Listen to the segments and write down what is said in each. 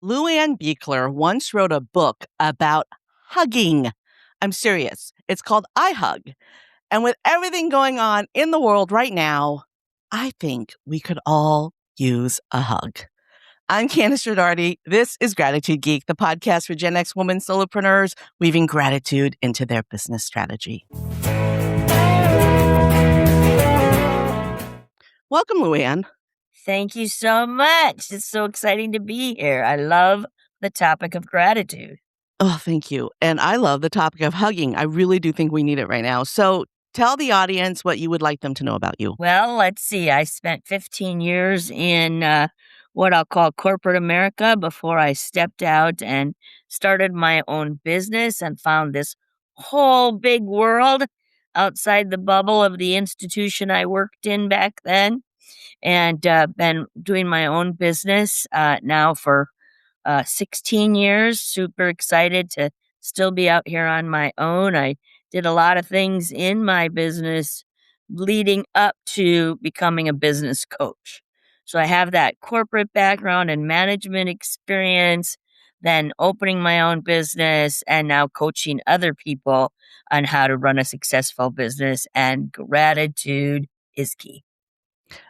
LuAnn Buechler once wrote a book about hugging. I'm serious. It's called iHug. And with everything going on in the world right now, I think we could all use a hug. I'm Kandas Rodarte. This is Gratitude Geek, the podcast for Gen X women solopreneurs weaving gratitude into their business strategy. Welcome, LuAnn. Thank you so much. It's so exciting to be here. I love the topic of gratitude. Oh, thank you. And I love the topic of hugging. I really do think we need it right now. So tell the audience what you would like them to know about you. Well, let's see. I spent 15 years in what I'll call corporate America before I stepped out and started my own business and found this whole big world outside the bubble of the institution I worked in back then. And been doing my own business now for 16 years. Super excited to still be out here on my own. I did a lot of things in my business leading up to becoming a business coach. So I have that corporate background and management experience, then opening my own business and now coaching other people on how to run a successful business. And gratitude is key.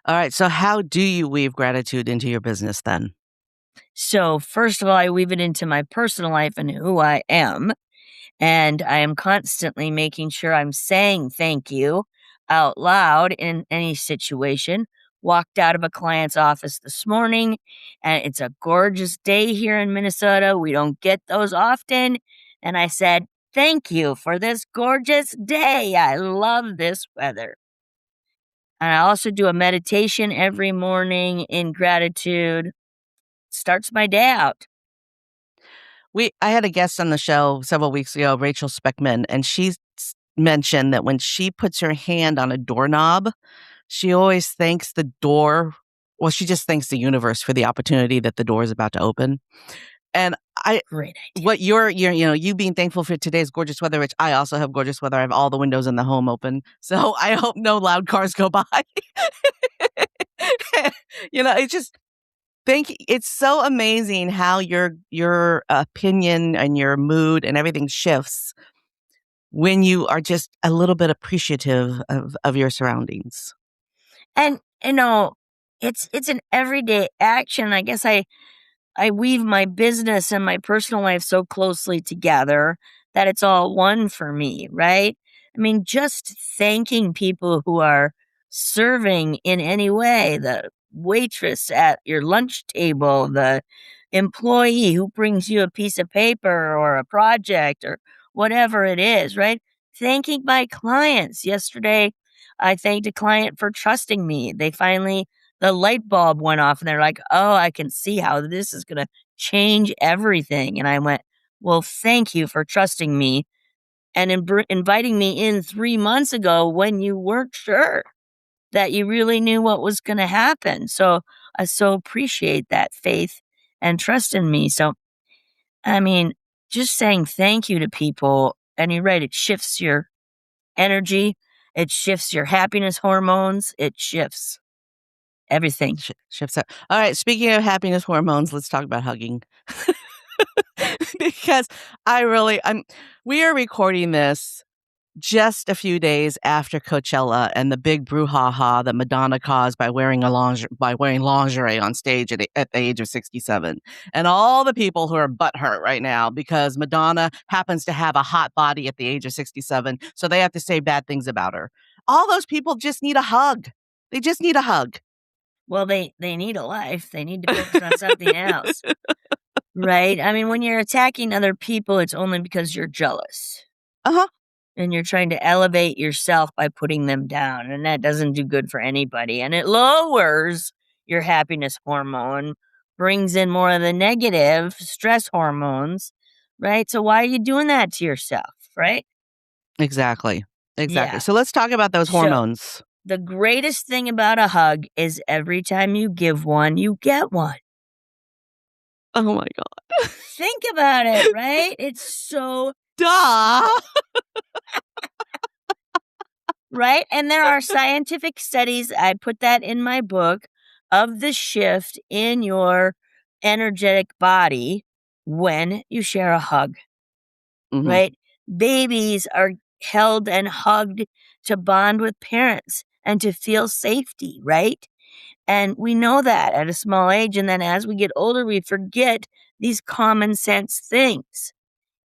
All right. So how do you weave gratitude into your business then? So, first of all, I weave it into my personal life and who I am. And I am constantly making sure I'm saying thank you out loud in any situation. Walked out of a client's office this morning, and it's a gorgeous day here in Minnesota. We don't get those often. And I said, thank you for this gorgeous day. I love this weather. And I also do a meditation every morning in gratitude. Starts my day out. I had a guest on the show several weeks ago, Rachel Speckman, and she mentioned that when she puts her hand on a doorknob, she always thanks the door. Well, she just thanks the universe for the opportunity that the door is about to open. And Great idea. what you being thankful for today's gorgeous weather, which I also have gorgeous weather. I have all the windows in the home open. So I hope no loud cars go by. It's just, it's so amazing how your opinion and your mood and everything shifts when you are just a little bit appreciative of your surroundings. And it's an everyday action. I guess I weave my business and my personal life so closely together that it's all one for me, right? I mean, just thanking people who are serving in any way, the waitress at your lunch table, the employee who brings you a piece of paper or a project or whatever it is, right? Thanking my clients. Yesterday, I thanked a client for trusting me. The light bulb went off and they're like, oh, I can see how this is going to change everything. And I went, well, thank you for trusting me and inviting me in 3 months ago when you weren't sure that you really knew what was going to happen. So I so appreciate that faith and trust in me. So, I mean, just saying thank you to people, and you're right, it shifts your energy, it shifts your happiness hormones, it shifts everything. Shifts up. All right. Speaking of happiness hormones, let's talk about hugging. Because we are recording this just a few days after Coachella and the big brouhaha that Madonna caused by wearing lingerie on stage at the age of 67, and all the people who are butthurt right now because Madonna happens to have a hot body at the age of 67, so they have to say bad things about her. All those people just need a hug. They just need a hug. Well, they need a life. They need to focus on something else, right? I mean, when you're attacking other people, it's only because you're jealous. Uh-huh. And you're trying to elevate yourself by putting them down. And that doesn't do good for anybody. And it lowers your happiness hormone, brings in more of the negative stress hormones, right? So why are you doing that to yourself, right? Exactly. Yeah. So let's talk about those hormones. The greatest thing about a hug is every time you give one, you get one. Oh my God. Think about it, right? It's so... Duh. Right? And there are scientific studies, I put that in my book, of the shift in your energetic body when you share a hug, Mhm. right? Babies are held and hugged to bond with parents and to feel safety, right? And we know that at a small age. And then as we get older, we forget these common sense things.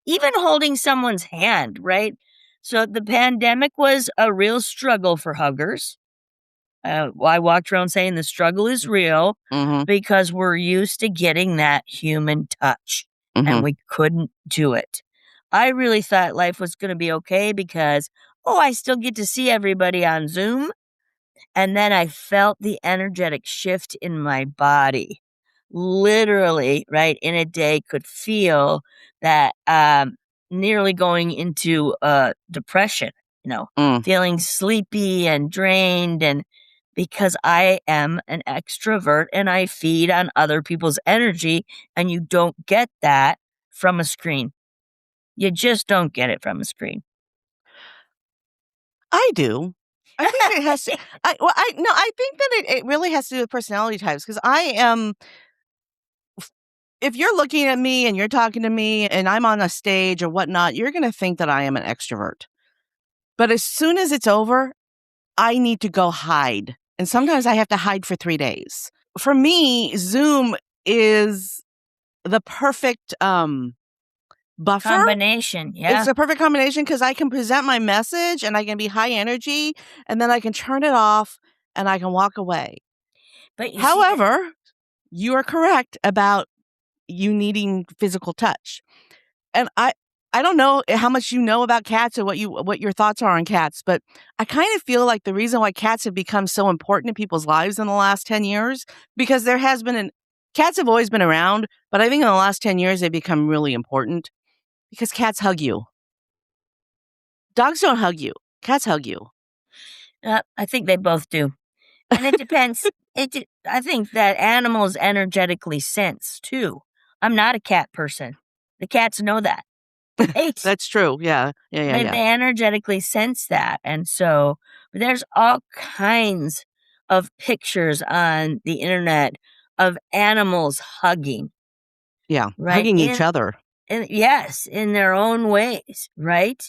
Even holding someone's hand, right? So the pandemic was a real struggle for huggers. I walked around saying the struggle is real Mhm. because we're used to getting that human touch and Mhm. we couldn't do it. I really thought life was going to be okay because, oh, I still get to see everybody on Zoom. And then I felt the energetic shift in my body. Literally, right, in a day, could feel that nearly going into depression, Mm. feeling sleepy and drained. And because I am an extrovert and I feed on other people's energy, and you don't get that from a screen. You just don't get it from a screen. I do. I think it has to I think that it really has to do with personality types because I am if you're looking at me and you're talking to me and I'm on a stage or whatnot, you're gonna think that I am an extrovert. But as soon as it's over, I need to go hide, and sometimes I have to hide for 3 days. For me, Zoom is the perfect, buffer. Combination, It's yeah. a perfect combination because I can present my message and I can be high energy, and then I can turn it off and I can walk away. But you see that. However, you are correct about you needing physical touch. And I don't know how much you know about cats or what your thoughts are on cats, but I kind of feel like the reason why cats have become so important in people's lives in the last 10 years because there has been an cats have always been around, but I think in the last 10 years they've become really important because cats hug you. Dogs don't hug you. Cats hug you. I think they both do. And it depends. I think that animals energetically sense too. I'm not a cat person. The cats know that, right? That's true. Yeah. Yeah, yeah, They yeah. energetically sense that. And so there's all kinds of pictures on the internet of animals hugging, Yeah. right? Hugging each other. Yes, in their own ways, right?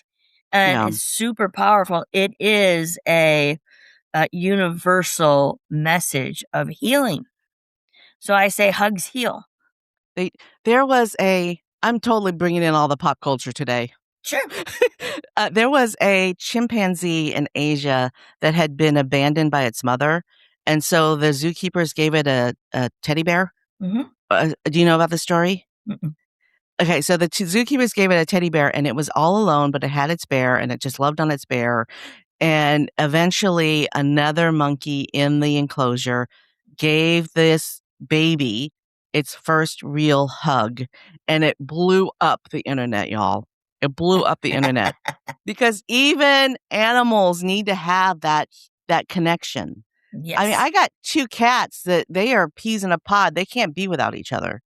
And Yeah. it's super powerful. It is a universal message of healing. So I say hugs heal. They there was a I'm totally bringing in all the pop culture today. Sure. There was a chimpanzee in Asia that had been abandoned by its mother, and so the zookeepers gave it a teddy bear. Mhm. Do you know about the story? Mm-mm. Okay, so the zookeepers gave it a teddy bear, and it was all alone, but it had its bear, and it just loved on its bear. And eventually, another monkey in the enclosure gave this baby its first real hug, and it blew up the internet, y'all. It blew up the internet because even animals need to have that connection. I mean, Yes. I got 2 cats that they are peas in a pod. They can't be without each other,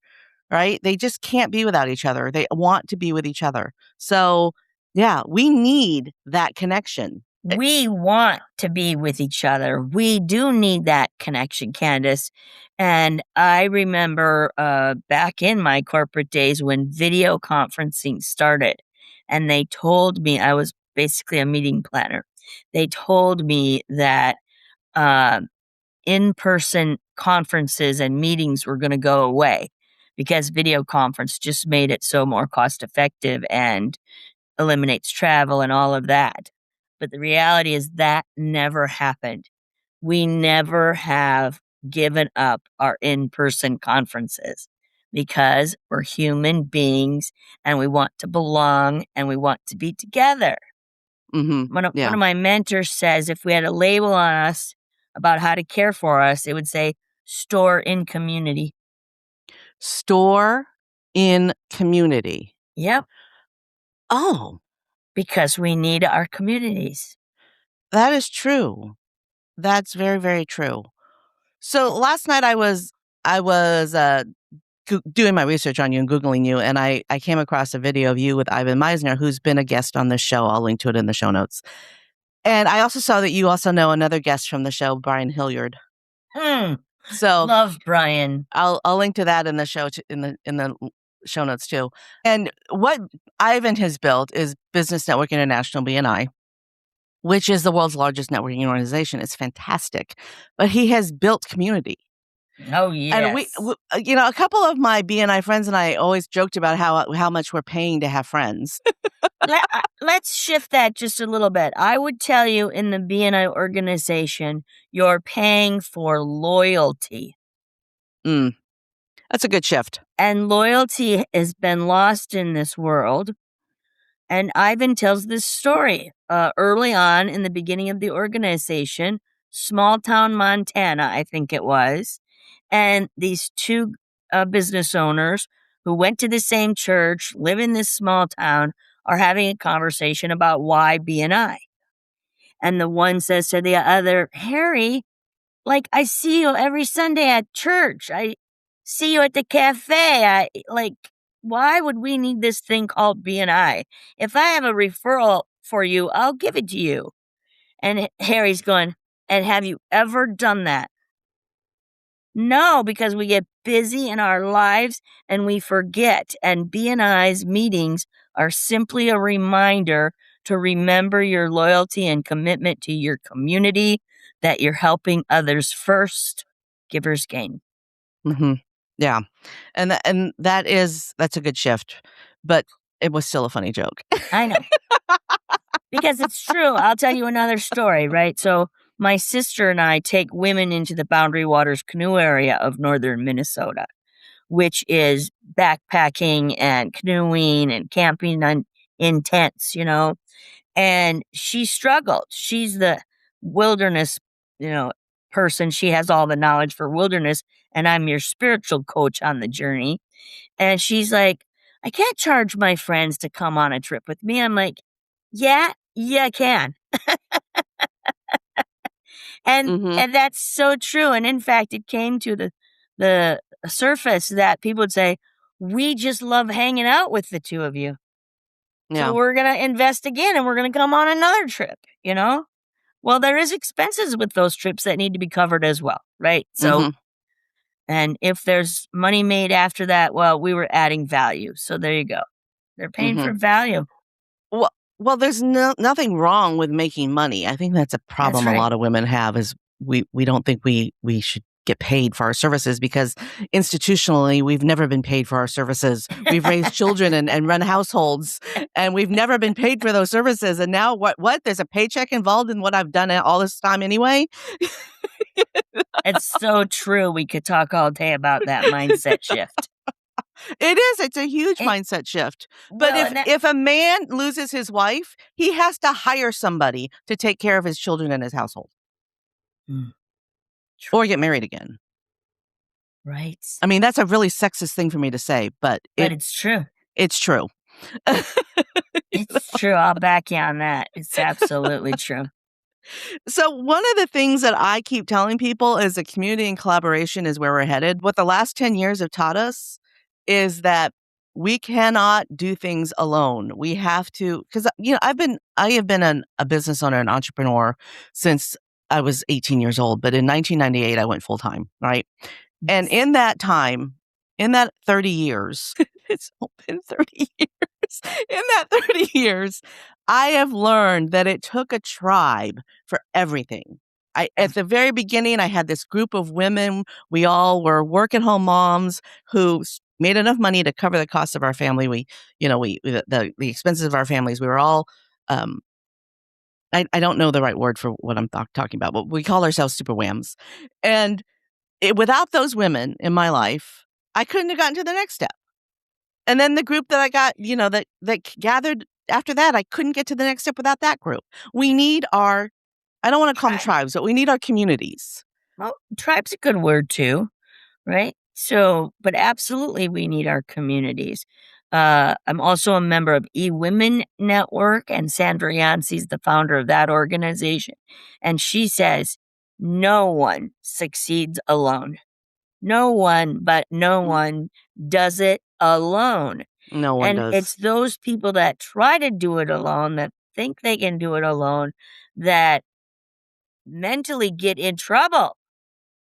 right? They just can't be without each other. They want to be with each other. So, yeah, we need that connection. We want to be with each other. We do need that connection, Candace. And I remember back in my corporate days when video conferencing started, and they told me I was basically a meeting planner. They told me that uh, in person conferences and meetings were going to go away because video conference just made it so more cost effective and eliminates travel and all of that. But the reality is that never happened. We never have given up our in person conferences because we're human beings and we want to belong and we want to be together. Mhm. One Yeah. of my mentors says if we had a label on us about how to care for us, it would say store in community. Store in community. Yep, Oh, because we need our communities. that is true. That's very, very true. So last night I was doing my research on you and Googling you, and I came across a video of you with Ivan Meisner, who's been a guest on this show. I'll link to it in the show notes. And I also saw that you also know another guest from the show, Brian Hilliard. Hmm. So Love Brian. I'll link to that in the show in the show notes too. And what Ivan has built is Business Network International (BNI), which is the world's largest networking organization. It's fantastic, but he has built community. Oh, And yes. a couple of my BNI friends and I always joked about how much we're paying to have friends. Let's shift that just a little bit. I would tell you in the BNI organization, you're paying for loyalty. That's a good shift. And loyalty has been lost in this world. And Ivan tells this story early on in the beginning of the organization, small town Montana, I think it was. And these two business owners who went to the same church, live in this small town, are having a conversation about why BNI. And the one says to the other, Harry, like, I see you every Sunday at church. I see you at the cafe. Why would we need this thing called BNI? If I have a referral for you, I'll give it to you. And Harry's going, and have you ever done that? No, because we get busy in our lives and we forget. And BNI's meetings are simply a reminder to remember your loyalty and commitment to your community, that you're helping others first. Givers gain. Yeah, and that's a good shift, but it was still a funny joke. I know. Because it's true. I'll tell you another story, right? So my sister and I take women into the Boundary Waters canoe area of northern Minnesota, which is backpacking and canoeing and camping in tents, and she struggled. She's the wilderness, person. She has all the knowledge for wilderness, and I'm your spiritual coach on the journey. And she's like, I can't charge my friends to come on a trip with me. I'm like, yeah, I can. And Mhm. and that's so true. And in fact, it came to the surface that people would say, we just love hanging out with the two of you. So Yeah. we're going to invest again and we're going to come on another trip, Well, there is expenses with those trips that need to be covered as well, right? So, Mhm. and if there's money made after that, well, we were adding value. So there you go. They're paying for Mhm. value. Well, there's nothing wrong with making money. I think that's a That's problem a right. lot of women have is we don't think we should get paid for our services because institutionally we've never been paid for our services. We've raised children and run households and we've never been paid for those services. And now what? There's a paycheck involved in what I've done all this time anyway. It's so true. We could talk all day about that mindset shift. It is. It's a huge It, mindset shift. But well, and that, if a man loses his wife, he has to hire somebody to take care of his children and his household Mm, or get married again. right. I mean, that's a really sexist thing for me to say, but But it's true. it's true. It's true. I'll back you on that. It's absolutely true. So one of the things that I keep telling people is that community and collaboration is where we're headed. What the last 10 years have taught us is that we cannot do things alone. We have to, because I have been a business owner, an entrepreneur since I was 18 years old. But in 1998, I went full time, right? And Yes. in that time, in that 30 years, it's been 30 years. In that 30 years, I have learned that it took a tribe for everything. At the very beginning, I had this group of women. We all were work-at-home moms who made enough money to cover the cost of our family. The expenses of our families. We were all, I don't know the right word for what I'm talking about, but we call ourselves super whams. And without those women in my life, I couldn't have gotten to the next step. And then the group that I got, that gathered after that, I couldn't get to the next step without that group. We need I don't want to call them Tribe. tribes, but we need our communities. Well, tribe's a good word too, right? So, but absolutely we need our communities. I'm also a member of eWomen Network, and Sandra Yancey's the founder of that organization. And she says, no one succeeds alone. No one, but no Mm. one does it alone. No one And does. it's those people that try to do it alone, that think they can do it alone, that mentally get in trouble,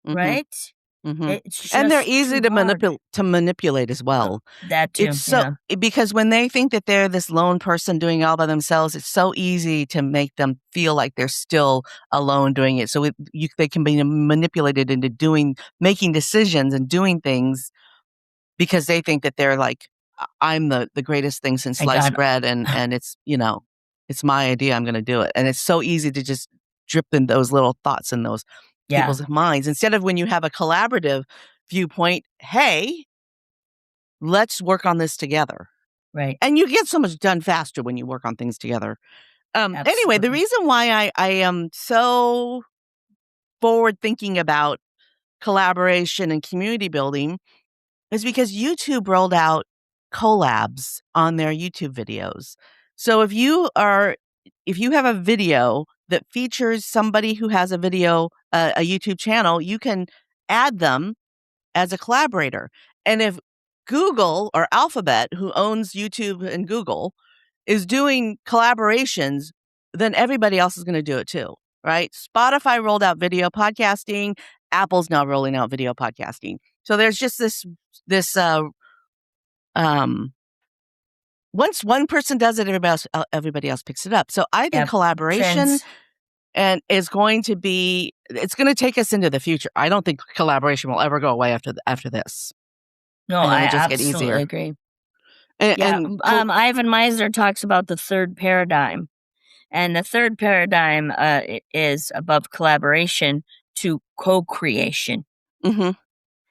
Mhm. right? It's And they're just easy too to hard. manipulate as well. That It's too, so yeah. because when they think that they're this lone person doing it all by themselves, it's so easy to make them feel like they're still alone doing it. So they can be manipulated into making decisions and doing things because they think that they're like, I'm the greatest thing since I sliced got bread, and it's it's my idea. I'm going to do it, and it's so easy to just drip in those little thoughts in those yeah, people's minds instead of when you have a collaborative viewpoint. Hey, let's work on this together. right. And you get so much done faster when you work on things together. Anyway, the Absolutely. reason why I am so forward thinking about collaboration and community building is because YouTube rolled out collabs on their YouTube videos. So if you have a video that features somebody who has a video, a YouTube channel, you can add them as a collaborator. And if Google or Alphabet, who owns YouTube and Google, is doing collaborations, then everybody else is going to do it too, right? Spotify rolled out video podcasting. Apple's now rolling out video podcasting. So there's just this um once one person does it, everybody else picks it up. So I think Yep. collaboration Trends. and is going to be it's going to take us into the future. I don't think collaboration will ever go away after this. No, I think I it'll just get absolutely easier. agree. And, Yeah. and Ivan Meisner talks about the third paradigm. And the third paradigm is above collaboration to co creation. mhm,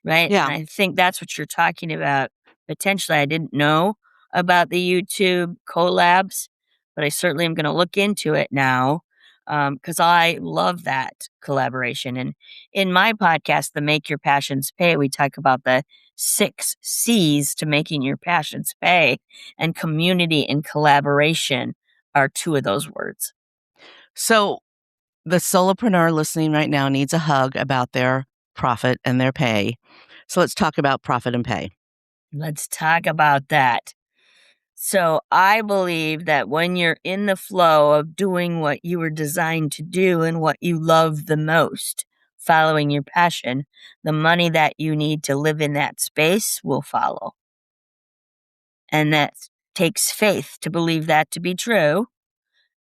Right? And yeah. I think that's what you're talking about. Potentially, I didn't know about the YouTube collabs, but I certainly am going to look into it now because I love that collaboration. And in my podcast, the Make Your Passions Pay, we talk about the 6 C's to making your passions pay, and community and collaboration are 2 of those words. So the solopreneur listening right now needs a hug about their profit and their pay. So let's talk about profit and pay. Let's talk about that. So I believe that when you're in the flow of doing what you were designed to do and what you love the most, following your passion, the money that you need to live in that space will follow. And that takes faith to believe that to be true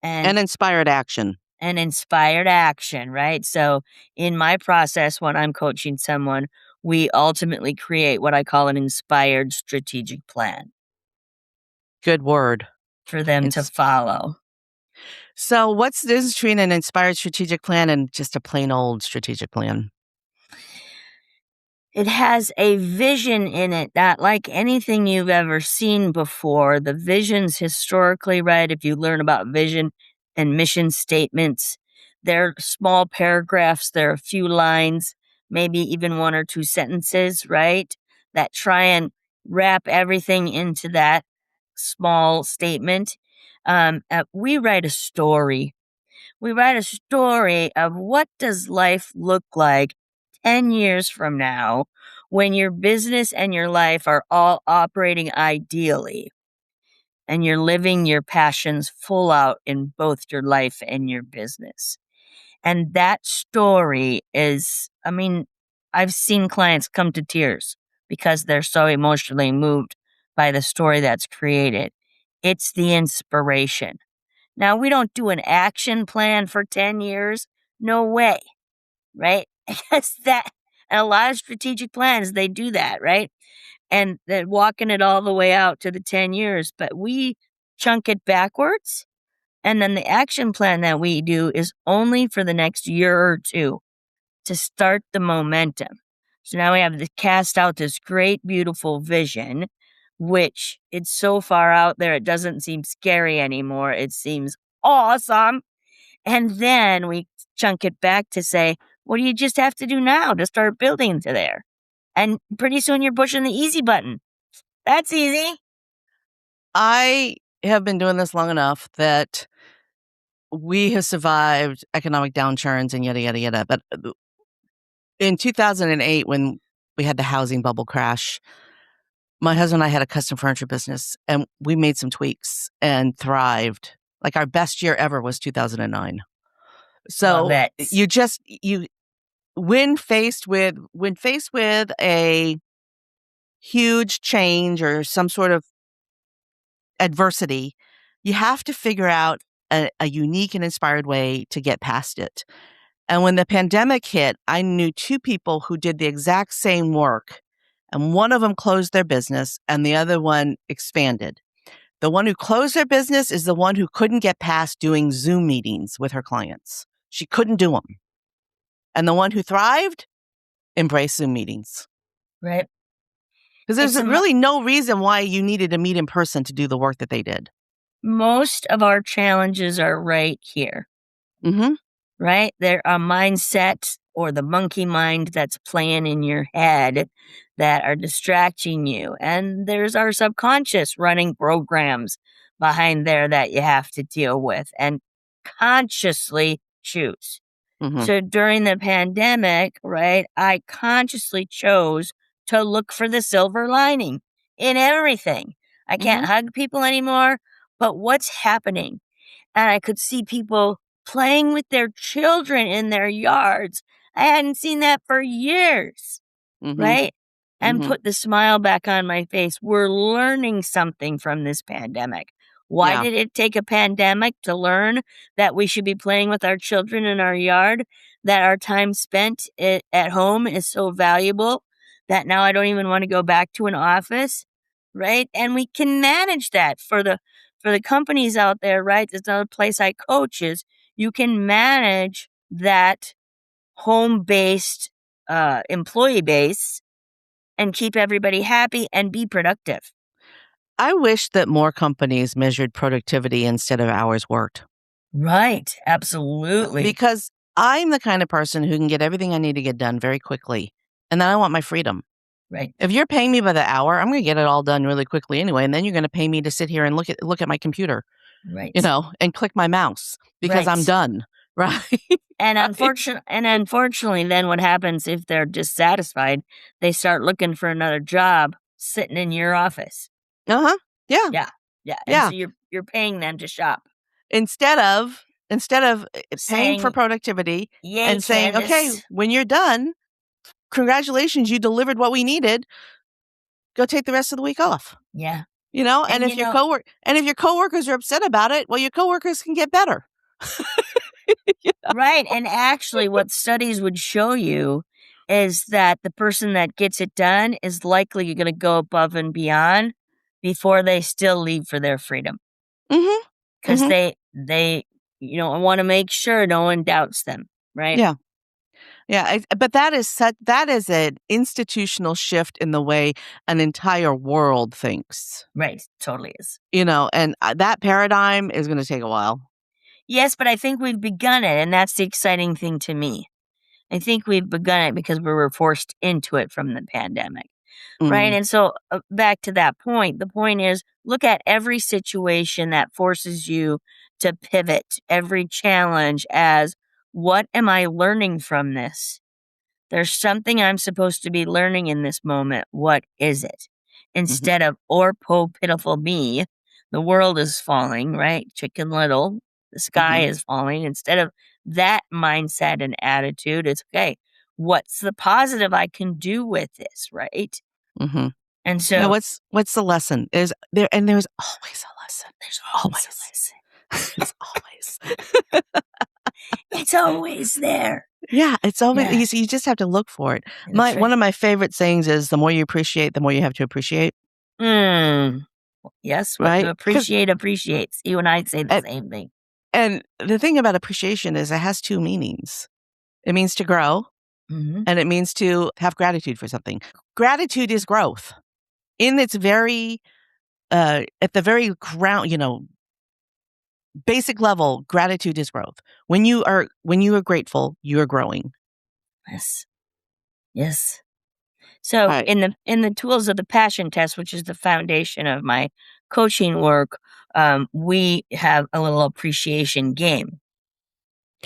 and And inspired action. inspired action, right? So in my process, when I'm coaching someone, we ultimately create what I call an inspired strategic plan Good word. for them to follow. So what's the difference between an inspired strategic plan and just a plain old strategic plan? It has a vision in it, not like anything you've ever seen before. The vision's historically right. If you learn about vision and mission statements, they're small paragraphs, they're a few lines, maybe even 1 or 2 sentences, right? That try and wrap everything into that small statement. We write a story. We write a story of what does life look like 10 years from now when your business and your life are all operating ideally and you're living your passions full out in both your life and your business. And that story is, I mean, I've seen clients come to tears because they're so emotionally moved by the story that's created. It's the inspiration. Now, we don't do an action plan for 10 years. No way, right? Because that, and a lot of strategic plans, they do that, right? And then walking it all the way out to the 10 years. But we chunk it backwards. And then the action plan that we do is only for the next year or two to start the momentum. So now we have to cast out this great, beautiful vision, which it's so far out there, it doesn't seem scary anymore. It seems awesome. And then we chunk it back to say, what do you just have to do now to start building to there? And pretty soon you're pushing the easy button. That's easy. I have been doing this long enough that we have survived economic downturns and yada, yada, yada. But in 2008, when we had the housing bubble crash, my husband and I had a custom furniture business and we made some tweaks and thrived. Like our best year ever was 2009. Love So it. when faced with a huge change or some sort of adversity, you have to figure out a unique and inspired way to get past it. And when the pandemic hit, I knew two people who did the exact same work, and one of them closed their business and the other one expanded. The one who closed their business is the one who couldn't get past doing Zoom meetings with her clients. She couldn't do them. And the one who thrived embraced Zoom meetings. Right. Because there's really no reason why you needed to meet in person to do the work that they did. Most of our challenges are right here. Mm-hmm. Right? There are mindsets or the monkey mind that's playing in your head that are distracting you. And there's our subconscious running programs behind there that you have to deal with and consciously choose. Mm-hmm. So during the pandemic, right, I consciously chose to look for the silver lining in everything. I can't hug people anymore, but what's happening? And I could see people playing with their children in their yards. I hadn't seen that for years, right? And put the smile back on my face. We're learning something from this pandemic. Why did it take a pandemic to learn that we should be playing with our children in our yard, that our time spent at home is so valuable that now I don't even want to go back to an office, right? And we can manage that for the companies out there, right? There's another place I coach is you can manage that home-based employee base and keep everybody happy and be productive. I wish that more companies measured productivity instead of hours worked. Right. Absolutely. Because I'm the kind of person who can get everything I need to get done very quickly. And then I want my freedom. Right. If you're paying me by the hour, I'm going to get it all done really quickly anyway. And then you're going to pay me to sit here and look at my computer, Right. And click my mouse because I'm done. Right. And unfortunately, then what happens if they're dissatisfied? They start looking for another job sitting in your office. Yeah. Yeah. And so you're paying them to shop. Instead of paying for productivity and saying, Kandas. okay, when you're done, congratulations, you delivered what we needed. Go take the rest of the week off. Yeah. And if your coworkers are upset about it, well, your coworkers can get better. Right. And actually what studies would show you is that the person that gets it done is likely going to go above and beyond before they still leave for their freedom. Because they want to make sure no one doubts them. Right. Yeah. Yeah, but that is an institutional shift in the way an entire world thinks. Right, totally is. And that paradigm is going to take a while. Yes, but I think we've begun it, and that's the exciting thing to me. I think we've begun it because we were forced into it from the pandemic, right? And so back to that point, the point is look at every situation that forces you to pivot, every challenge as what am I learning from this? There's something I'm supposed to be learning in this moment. What is it? Instead of, or po pitiful me, the world is falling, right? Chicken Little, the sky is falling. Instead of that mindset and attitude, it's okay. What's the positive I can do with this, right? And so, now what's the lesson? There's always a lesson. There's always a lesson. There's always. It's always there. Yeah, it's always you just have to look for it. One of my favorite sayings is the more you appreciate, the more you have to appreciate. Yes, what you appreciate appreciates. You and I say the same thing. And the thing about appreciation is it has two meanings. It means to grow, and it means to have gratitude for something. Gratitude is growth. In its very, at the very ground, basic level, gratitude is growth. When you are grateful, you are growing. Yes. So in the tools of the passion test, which is the foundation of my coaching work, we have a little appreciation game.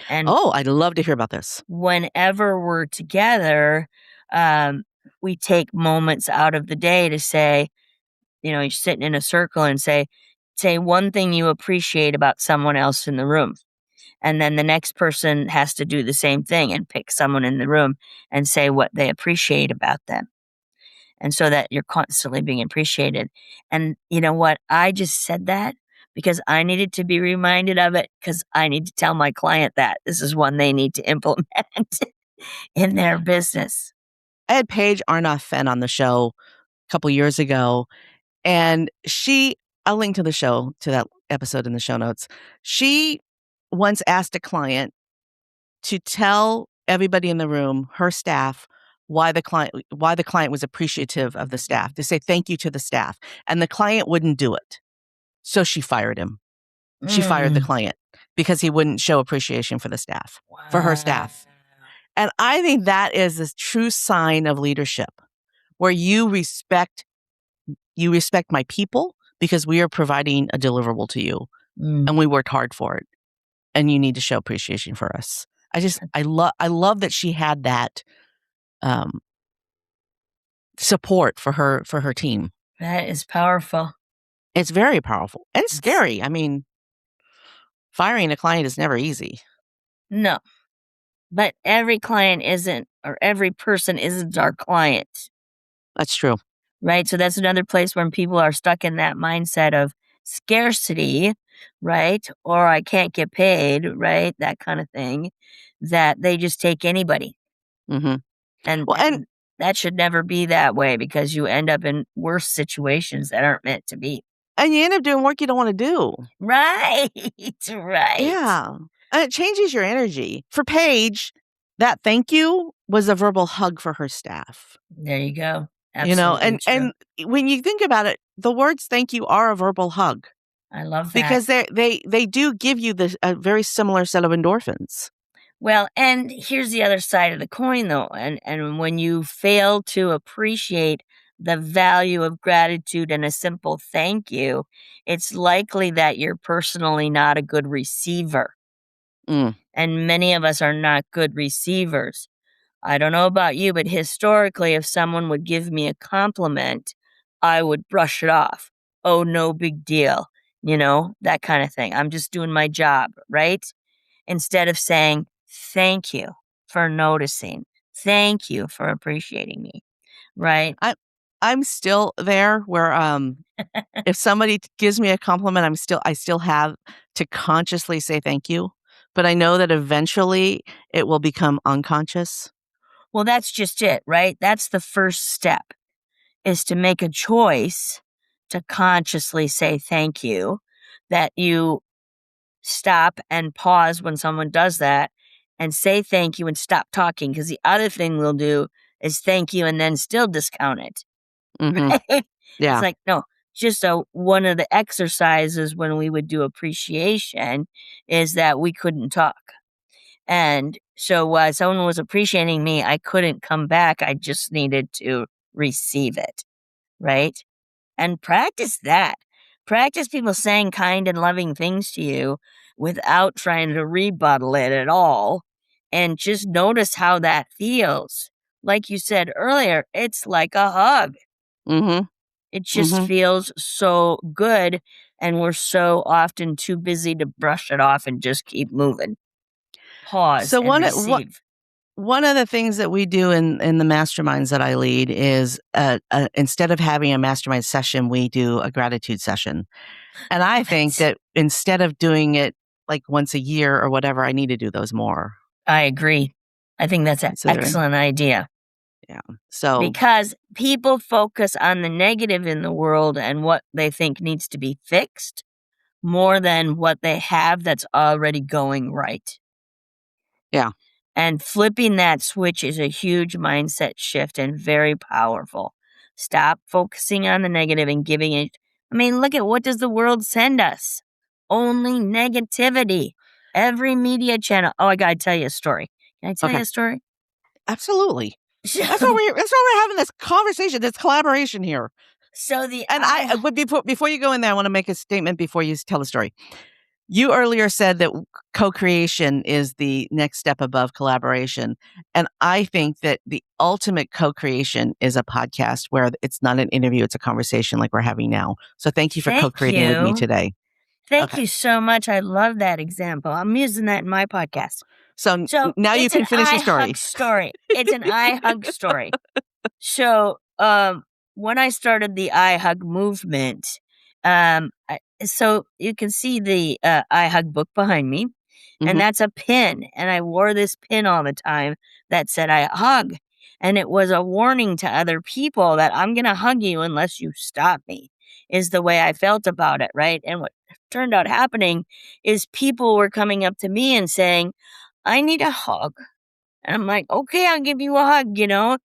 And I'd love to hear about this. Whenever we're together, we take moments out of the day to say, you're sitting in a circle and say one thing you appreciate about someone else in the room. And then the next person has to do the same thing and pick someone in the room and say what they appreciate about them. And so that you're constantly being appreciated. And you know what? I just said that because I needed to be reminded of it because I need to tell my client that this is one they need to implement in their business. I had Paige Arnoff-Fenn on the show a couple years ago, and I'll link to the show, to that episode in the show notes. She once asked a client to tell everybody in the room, her staff, why the client was appreciative of the staff, to say thank you to the staff. And the client wouldn't do it. So she fired him. She fired the client because he wouldn't show appreciation for the staff, for her staff. And I think that is a true sign of leadership, where you respect my people because we are providing a deliverable to you and we worked hard for it. And you need to show appreciation for us. I love that she had that support for her team. That is powerful. It's very powerful and it's scary. I mean, firing a client is never easy. No, but every client isn't, or every person isn't our client. That's true. Right? So that's another place when people are stuck in that mindset of scarcity, right? Or I can't get paid, right? That kind of thing, that they just take anybody. Mm-hmm. And that should never be that way because you end up in worse situations that aren't meant to be. And you end up doing work you don't want to do. Right. Right. Yeah. And it changes your energy. For Paige, that thank you was a verbal hug for her staff. There you go. Absolutely you know, true. and when you think about it, the words thank you are a verbal hug. I love that. Because they do give you a very similar set of endorphins. Well, and here's the other side of the coin, though. And when you fail to appreciate the value of gratitude and a simple thank you, it's likely that you're personally not a good receiver. And many of us are not good receivers. I don't know about you, but historically, if someone would give me a compliment, I would brush it off. Oh, no big deal. You know, that kind of thing. I'm just doing my job, right? Instead of saying, thank you for noticing. Thank you for appreciating me, right? I'm still there where if somebody gives me a compliment, I still have to consciously say thank you. But I know that eventually it will become unconscious. Well, that's just it, right? That's the first step, is to make a choice to consciously say thank you, that you stop and pause when someone does that and say thank you and stop talking. Because the other thing we'll do is thank you and then still discount it. Mm-hmm. Right? Yeah. It's like, no, just one of the exercises when we would do appreciation is that we couldn't talk. And so while someone was appreciating me, I couldn't come back. I just needed to receive it. Right? And practice that. Practice people saying kind and loving things to you without trying to rebuttal it at all. And just notice how that feels. Like you said earlier, it's like a hug. Mm-hmm. It just feels so good. And we're so often too busy to brush it off and just keep moving. Pause and receive. One of the things that we do in the masterminds that I lead is instead of having a mastermind session, we do a gratitude session. And I think that instead of doing it like once a year or whatever, I need to do those more. I agree. I think that's an excellent idea. Yeah. So because people focus on the negative in the world and what they think needs to be fixed more than what they have that's already going right. Yeah. And flipping that switch is a huge mindset shift and very powerful. Stop focusing on the negative and giving it. I mean, look at what does the world send us? Only negativity. Every media channel. Oh, I got to tell you a story. Can I tell you a story? Absolutely. That's why we're having this conversation, this collaboration here. So but before you go in there, I want to make a statement before you tell the story. You earlier said that co-creation is the next step above collaboration. And I think that the ultimate co-creation is a podcast where it's not an interview, it's a conversation like we're having now. So thank you for co-creating with me today. Thank Okay. you so much. I love that example. I'm using that in my podcast. So So now you it's can an finish your story. iHug story. It's an iHug story. So when I started the iHug movement, so you can see the iHug book behind me, and Mhm. that's a pin. And I wore this pin all the time that said I hug. And it was a warning to other people that I'm going to hug you unless you stop me, is the way I felt about it, right? And what turned out happening is people were coming up to me and saying, I need a hug. And I'm like, okay, I'll give you a hug, you know?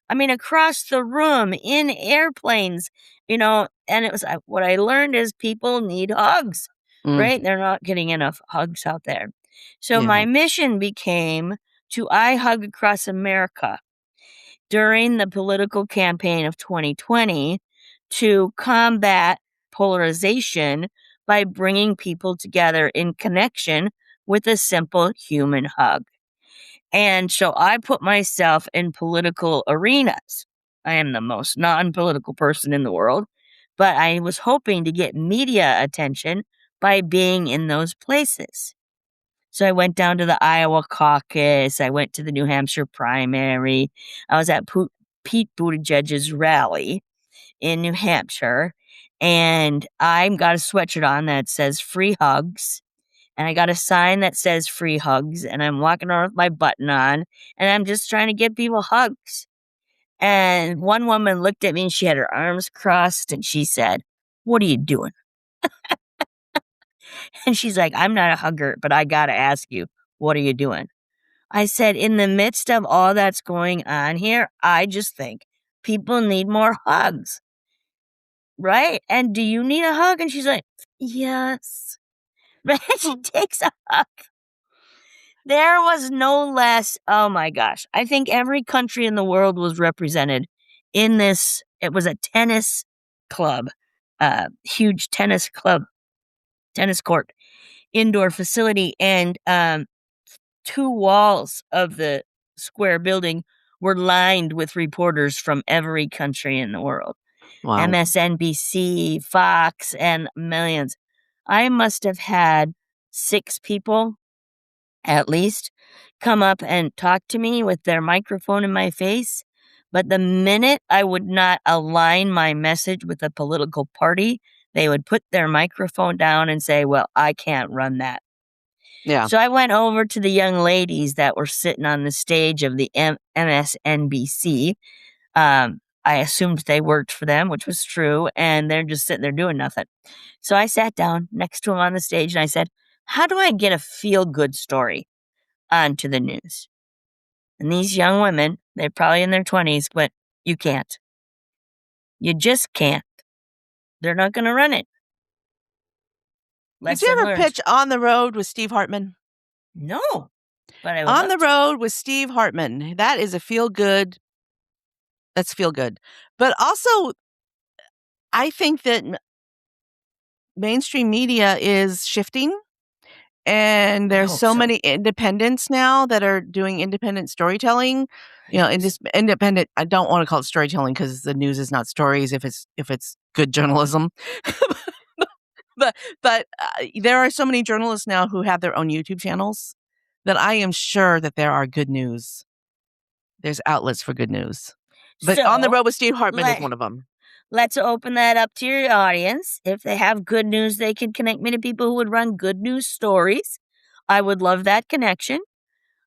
I mean, across the room, in airplanes, you know? And it was what I learned is people need hugs, Mm, right? They're not getting enough hugs out there. So yeah. my mission became to iHug across America during the political campaign of 2020 to combat polarization by bringing people together in connection with a simple human hug. And so I put myself in political arenas. I am the most non political person in the world, but I was hoping to get media attention by being in those places. So I went down to the Iowa caucus. I went to the New Hampshire primary. I was at Pete Buttigieg's rally in New Hampshire, and I got a sweatshirt on that says free hugs. And I got a sign that says free hugs, and I'm walking around with my button on, and I'm just trying to give people hugs. And one woman looked at me and she had her arms crossed and she said, "What are you doing?" And she's like, "I'm not a hugger, but I got to ask you, what are you doing?" I said, "In the midst of all that's going on here, I just think people need more hugs, right? And do you need a hug?" And she's like, "Yes." Right? She takes a hug. There was no less, oh my gosh, I think every country in the world was represented in this. It was a tennis club, huge tennis club, tennis court, indoor facility, and two walls of the square building were lined with reporters from every country in the world. Wow. MSNBC, Fox, and millions. I must have had 6 people at least come up and talk to me with their microphone in my face. But the minute I would not align my message with a political party, they would put their microphone down and say, "Well, I can't run that." Yeah. So I went over to the young ladies that were sitting on the stage of the MSNBC. I assumed they worked for them, which was true, and they're just sitting there doing nothing. So I sat down next to them on the stage and I said, "How do I get a feel good story onto the news?" And these young women, they're probably in their 20s, but you can't. You just can't. They're not going to run it. Did you Lesson ever learned. pitch On the Road with Steve Hartman? No, but I would On love the to. Road with Steve Hartman. That is a feel good. That's feel good. But also, I think that mainstream media is shifting. And I there's hope so so. many independents now that are doing independent storytelling. You know, Right. independent. I don't want to call it storytelling because the news is not stories if it's good journalism. but there are so many journalists now who have their own YouTube channels that I am sure that there are good news. There's outlets for good news. But On the So Road with Steve Hartman is let, one of them. let's open that up to your audience. If they have good news, they can connect me to people who would run good news stories. I would love that connection.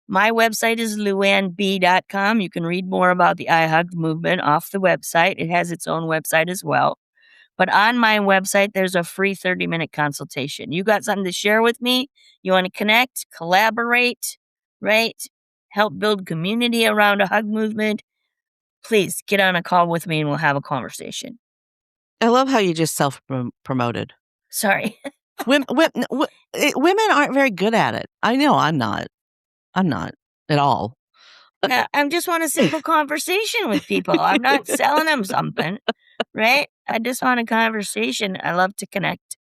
My website is LuAnnB.com. You can read more about the iHug movement off the website. It has its own website as well. But on my website, there's a free 30-minute consultation. You got something to share with me? You want to connect, collaborate, right? Help build community around a hug movement? Please get on a call with me and we'll have a conversation. I love how you just self-promoted. Sorry. Women aren't very good at it. I know I'm not. I'm not at all. I just want a simple conversation with people. I'm not selling them something, right? I just want a conversation. I love to connect.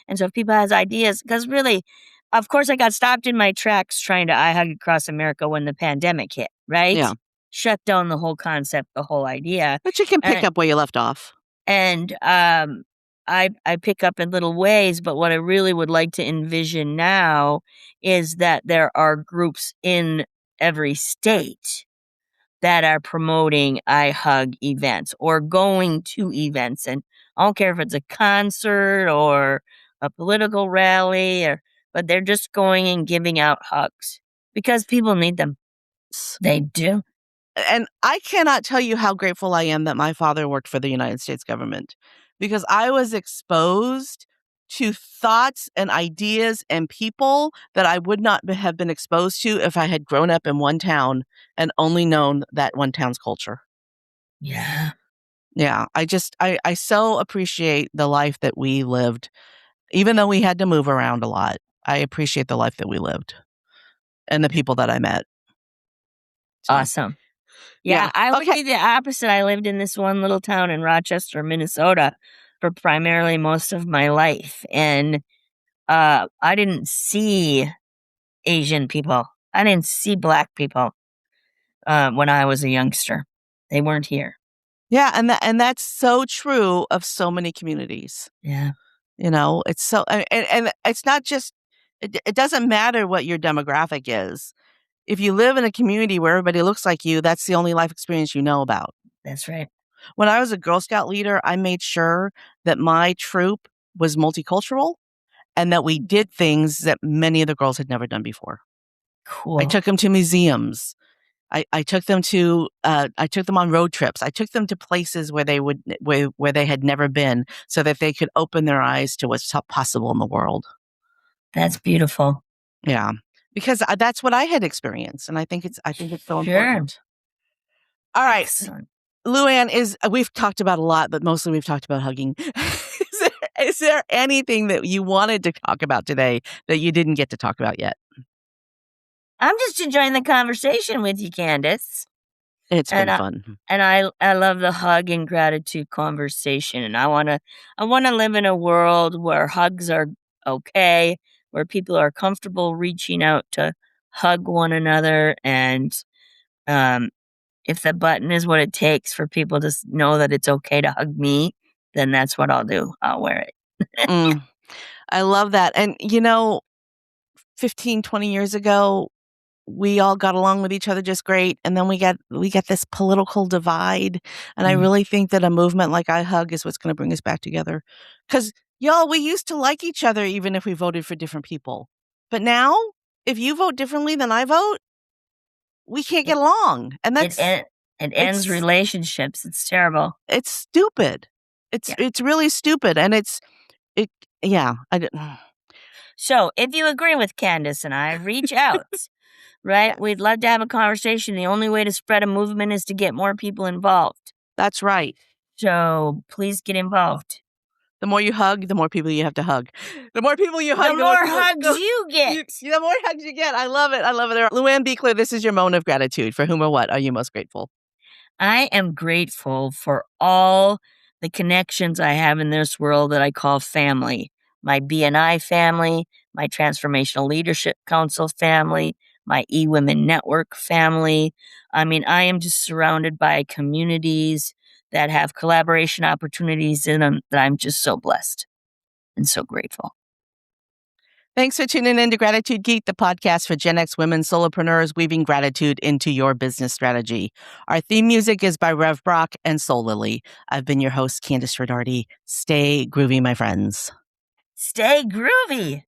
And so if people has ideas, because really, of course, I got stopped in my tracks trying to iHug across America when the pandemic hit, right? Yeah. Shut down the whole concept, the whole idea. But you can pick And, up where you left off. and I pick up in little ways, but what I really would like to envision now is that there are groups in every state that are promoting iHug events or going to events. And I don't care if it's a concert or a political rally, but they're just going and giving out hugs because people need them. They do. And I cannot tell you how grateful I am that my father worked for the United States government, because I was exposed to thoughts and ideas and people that I would not have been exposed to if I had grown up in one town and only known that one town's culture. Yeah. Yeah, I so appreciate the life that we lived, even though we had to move around a lot. I appreciate the life that we lived and the people that I met. So, Awesome. yeah. Yeah, I would Okay. be the opposite. I lived in this one little town in Rochester, Minnesota for primarily most of my life. And I didn't see Asian people. I didn't see Black people when I was a youngster. They weren't here. Yeah, and that's so true of so many communities. Yeah. You know, it's so and it's not just it doesn't matter what your demographic is. If you live in a community where everybody looks like you, that's the only life experience you know about. That's right. When I was a Girl Scout leader, I made sure that my troop was multicultural and that we did things that many of the girls had never done before. Cool. I took them to museums. I took them on road trips. I took them to places where they had never been, so that they could open their eyes to what's possible in the world. That's beautiful. Yeah, because that's what I had experienced, and I think it's so important. All right, Excellent. LuAnn, we've talked about a lot, but mostly we've talked about hugging. Is there anything that you wanted to talk about today that you didn't get to talk about yet? I'm just enjoying the conversation with you, Kandas. It's been fun. And I love the hug and gratitude conversation. And I wanna live in a world where hugs are okay, where people are comfortable reaching out to hug one another. And if the button is what it takes for people to know that it's okay to hug me, then that's what I'll do. I'll wear it. I love that. And 15, 20 years ago, we all got along with each other just great. And then we get this political divide. And I really think that a movement like iHug is what's going to bring us back together. Because, y'all, we used to like each other even if we voted for different people. But now, if you vote differently than I vote, we can't get along. And that's... It ends relationships. It's terrible. It's stupid. It's really stupid. And So if you agree with Kandas and I, reach out. Right? Yes. We'd love to have a conversation. The only way to spread a movement is to get more people involved. That's right. So please get involved. The more you hug, the more people you have to hug. The more people you hug, the more hugs you get. The more hugs you get. I love it. I love it. LuAnn Buechler, this is your moment of gratitude. For whom or what are you most grateful? I am grateful for all the connections I have in this world that I call family. My BNI family, my Transformational Leadership Council family, my eWomen Network family. I mean, I am just surrounded by communities that have collaboration opportunities in them that I'm just so blessed and so grateful. Thanks for tuning in to Gratitude Geek, the podcast for Gen X women solopreneurs weaving gratitude into your business strategy. Our theme music is by Rev Brock and Soul Lily. I've been your host, Kandas Rodarte. Stay groovy, my friends. Stay groovy.